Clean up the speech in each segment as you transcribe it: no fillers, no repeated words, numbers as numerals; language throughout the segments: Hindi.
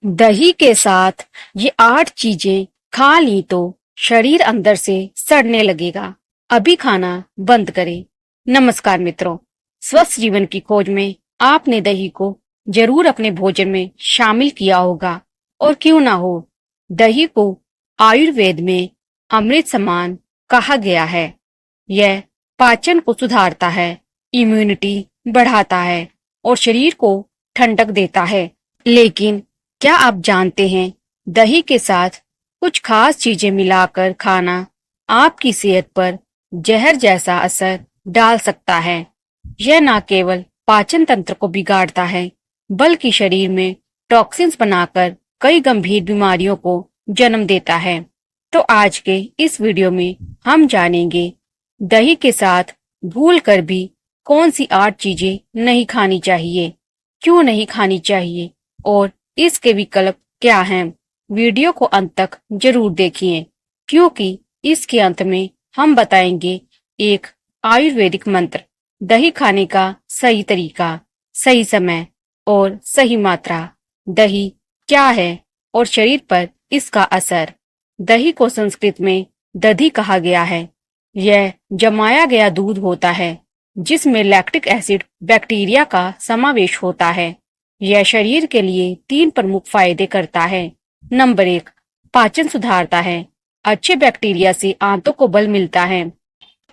दही के साथ ये 8 चीजें खा ली तो शरीर अंदर से सड़ने लगेगा। अभी खाना बंद करें। नमस्कार मित्रों, स्वस्थ जीवन की खोज में आपने दही को जरूर अपने भोजन में शामिल किया होगा। और क्यों ना हो, दही को आयुर्वेद में अमृत समान कहा गया है। यह पाचन को सुधारता है, इम्यूनिटी बढ़ाता है और शरीर को ठंडक देता है। लेकिन क्या आप जानते हैं, दही के साथ कुछ खास चीजें मिलाकर खाना आपकी सेहत पर जहर जैसा असर डाल सकता है। यह न केवल पाचन तंत्र को बिगाड़ता है, बल्कि शरीर में टॉक्सिन्स बनाकर कई गंभीर बीमारियों को जन्म देता है। तो आज के इस वीडियो में हम जानेंगे, दही के साथ भूल कर भी कौन सी 8 चीजें नहीं खानी चाहिए, क्यों नहीं खानी चाहिए और इसके विकल्प क्या हैं। वीडियो को अंत तक जरूर देखिए, क्योंकि इसके अंत में हम बताएंगे एक आयुर्वेदिक मंत्र, दही खाने का सही तरीका, सही समय और सही मात्रा। दही क्या है और शरीर पर इसका असर। दही को संस्कृत में दधी कहा गया है। यह जमाया गया दूध होता है जिसमें लैक्टिक एसिड बैक्टीरिया का समावेश होता है। यह शरीर के लिए 3 प्रमुख फायदे करता है। नंबर 1, पाचन सुधारता है। अच्छे बैक्टीरिया से आंतों को बल मिलता है।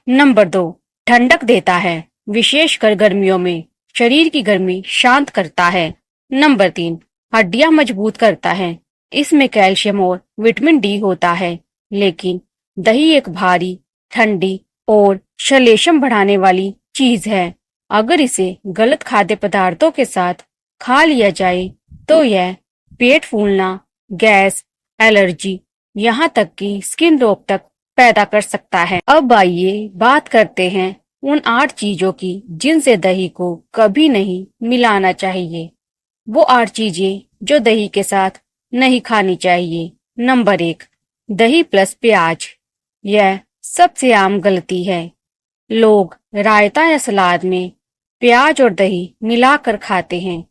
नंबर 2, ठंडक देता है, विशेषकर गर्मियों में शरीर की गर्मी शांत करता है। नंबर 3, हड्डियां मजबूत करता है। इसमें कैल्शियम और विटामिन डी होता है। लेकिन दही एक भारी, ठंडी और श्लेष्म बढ़ाने वाली चीज है। अगर इसे गलत खाद्य पदार्थों के साथ खा लिया जाए तो यह पेट फूलना, गैस, एलर्जी, यहाँ तक कि स्किन रोग तक पैदा कर सकता है। अब आइए बात करते हैं उन 8 चीजों की जिनसे दही को कभी नहीं मिलाना चाहिए। वो 8 चीजें जो दही के साथ नहीं खानी चाहिए। नंबर 1, दही प्लस प्याज। यह सबसे आम गलती है। लोग रायता या सलाद में प्याज और दही मिलाकर खाते हैं।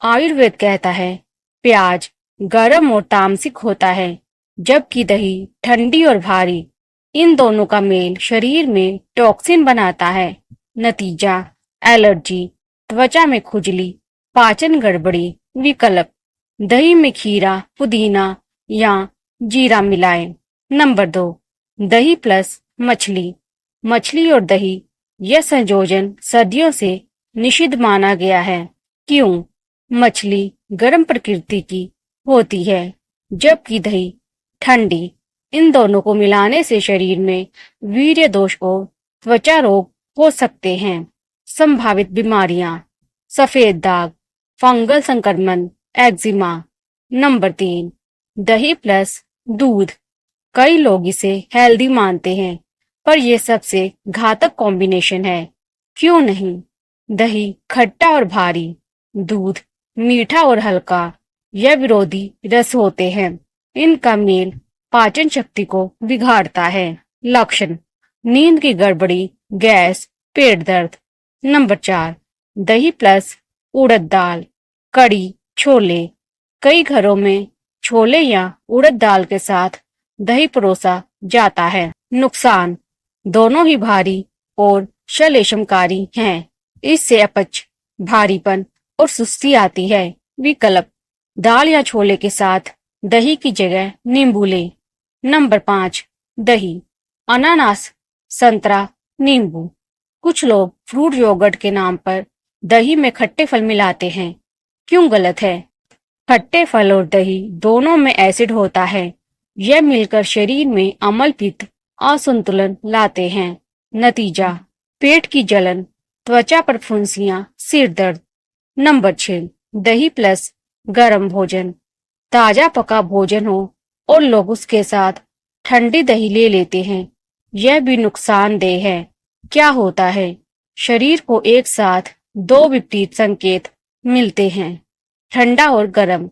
आयुर्वेद कहता है प्याज गर्म और तामसिक होता है, जबकि दही ठंडी और भारी। इन दोनों का मेल शरीर में टॉक्सिन बनाता है। नतीजा, एलर्जी, त्वचा में खुजली, पाचन गड़बड़ी। विकल्प, दही में खीरा, पुदीना या जीरा मिलाएं। नंबर 2, दही प्लस मछली। मछली और दही, यह संयोजन सदियों से निषिद्ध माना गया है। क्यों? मछली गर्म प्रकृति की होती है, जबकि दही ठंडी। इन दोनों को मिलाने से शरीर में वीर्य दोष और त्वचा रोग हो सकते हैं। संभावित बीमारियां, सफेद दाग, फंगल संक्रमण, एक्जिमा। नंबर 3, दही प्लस दूध। कई लोग इसे हेल्दी मानते हैं, पर यह सबसे घातक कॉम्बिनेशन है। क्यों नहीं? दही खट्टा और भारी, दूध मीठा और हल्का। यह विरोधी रस होते हैं। इनका मेल पाचन शक्ति को बिगाड़ता है। लक्षण, नींद की गड़बड़ी, गैस, पेट दर्द। नंबर 4, दही प्लस उड़द दाल, कड़ी, छोले। कई घरों में छोले या उड़द दाल के साथ दही परोसा जाता है। नुकसान, दोनों ही भारी और श्लेष्मकारी हैं। इससे अपच, भारीपन और सुस्ती आती है। विकल्प, दाल या छोले के साथ दही की जगह नींबू लें। नंबर 5, दही, अनानास, संतरा, नींबू। कुछ लोग फ्रूट योगर्ट के नाम पर दही में खट्टे फल मिलाते हैं। क्यों गलत है? खट्टे फल और दही दोनों में एसिड होता है। यह मिलकर शरीर में अम्ल पित्त असंतुलन लाते हैं। नतीजा, पेट की जलन, त्वचा पर फुंसियां, सिर दर्द। नंबर 6, दही प्लस गरम भोजन। ताजा पका भोजन हो और लोग उसके साथ ठंडी दही ले लेते हैं। यह भी नुकसानदेह है। क्या होता है? शरीर को एक साथ 2 विपरीत संकेत मिलते हैं, ठंडा और गर्म।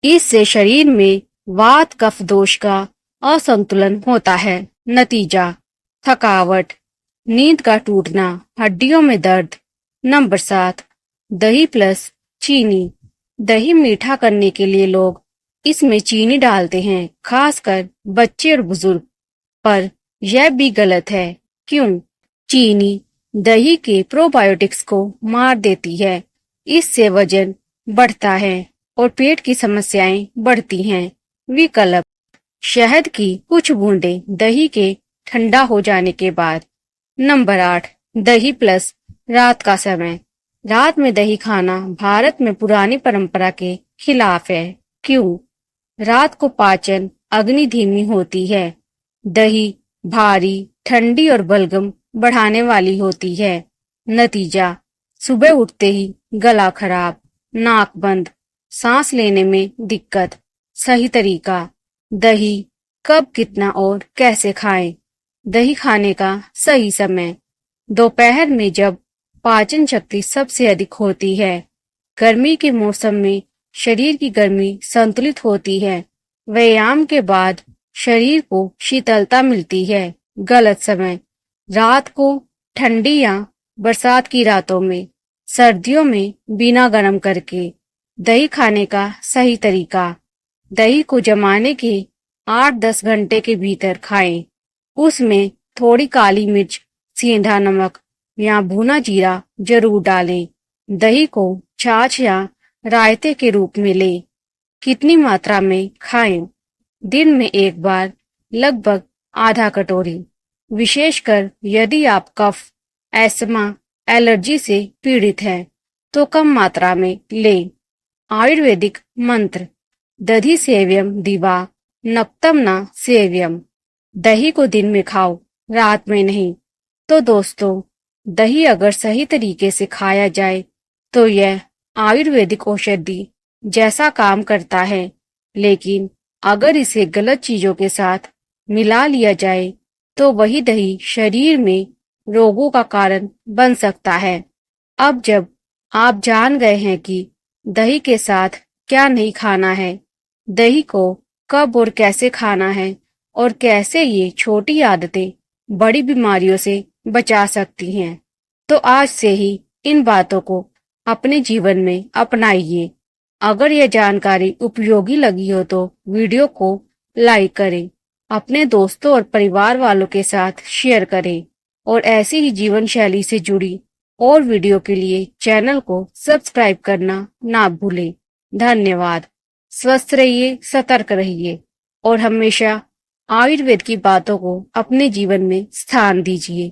इससे शरीर में वात कफ दोष का असंतुलन होता है। नतीजा, थकावट, नींद का टूटना, हड्डियों में दर्द। नंबर 7, दही प्लस चीनी। दही मीठा करने के लिए लोग इसमें चीनी डालते हैं, खासकर बच्चे और बुजुर्ग। पर यह भी गलत है। क्यों? चीनी दही के प्रोबायोटिक्स को मार देती है। इससे वजन बढ़ता है और पेट की समस्याएं बढ़ती हैं। विकल्प: शहद की कुछ बूंदें दही के ठंडा हो जाने के बाद। नंबर 8, दही प्लस रात का समय। रात में दही खाना भारत में पुरानी परंपरा के खिलाफ है। क्यों? रात को पाचन अग्नि धीमी होती है। दही भारी, ठंडी और बलगम बढ़ाने वाली होती है। नतीजा: सुबह उठते ही गला खराब, नाक बंद, सांस लेने में दिक्कत। सही तरीका: दही कब, कितना और कैसे खाएं। दही खाने का सही समय: दोपहर में, जब पाचन शक्ति सबसे अधिक होती है। गर्मी के मौसम में शरीर की गर्मी संतुलित होती है। व्यायाम के बाद शरीर को शीतलता मिलती है। गलत समय: रात को, ठंडी या बरसात की रातों में। सर्दियों में बिना गर्म करके। दही खाने का सही तरीका: दही को जमाने के 8-10 घंटे के भीतर खाएं। उसमें थोड़ी काली मिर्च, सेंधा नमक या भुना जीरा जरूर डालें। दही को छाछ या रायते के रूप में लें। कितनी मात्रा में खाएं? दिन में एक बार, लगभग आधा कटोरी। विशेषकर यदि आप कफ, एस्मा, एलर्जी से पीड़ित हैं, तो कम मात्रा में लें। आयुर्वेदिक मंत्र: दधि सेव्यम दिवा नक्तम न सेव्यम। दही को दिन में खाओ, रात में नहीं। तो दोस्तों, दही अगर सही तरीके से खाया जाए तो यह आयुर्वेदिक औषधि जैसा काम करता है। लेकिन अगर इसे गलत चीजों के साथ मिला लिया जाए तो वही दही शरीर में रोगों का कारण बन सकता है। अब जब आप जान गए हैं कि दही के साथ क्या नहीं खाना है, दही को कब और कैसे खाना है, और कैसे ये छोटी आदतें बड़ी बीमारियों से बचा सकती हैं, तो आज से ही इन बातों को अपने जीवन में अपनाइए। अगर यह जानकारी उपयोगी लगी हो तो वीडियो को लाइक करें, अपने दोस्तों और परिवार वालों के साथ शेयर करें, और ऐसी ही जीवन शैली से जुड़ी और वीडियो के लिए चैनल को सब्सक्राइब करना ना भूलें। धन्यवाद। स्वस्थ रहिए, सतर्क रहिए और हमेशा आयुर्वेद की बातों को अपने जीवन में स्थान दीजिए।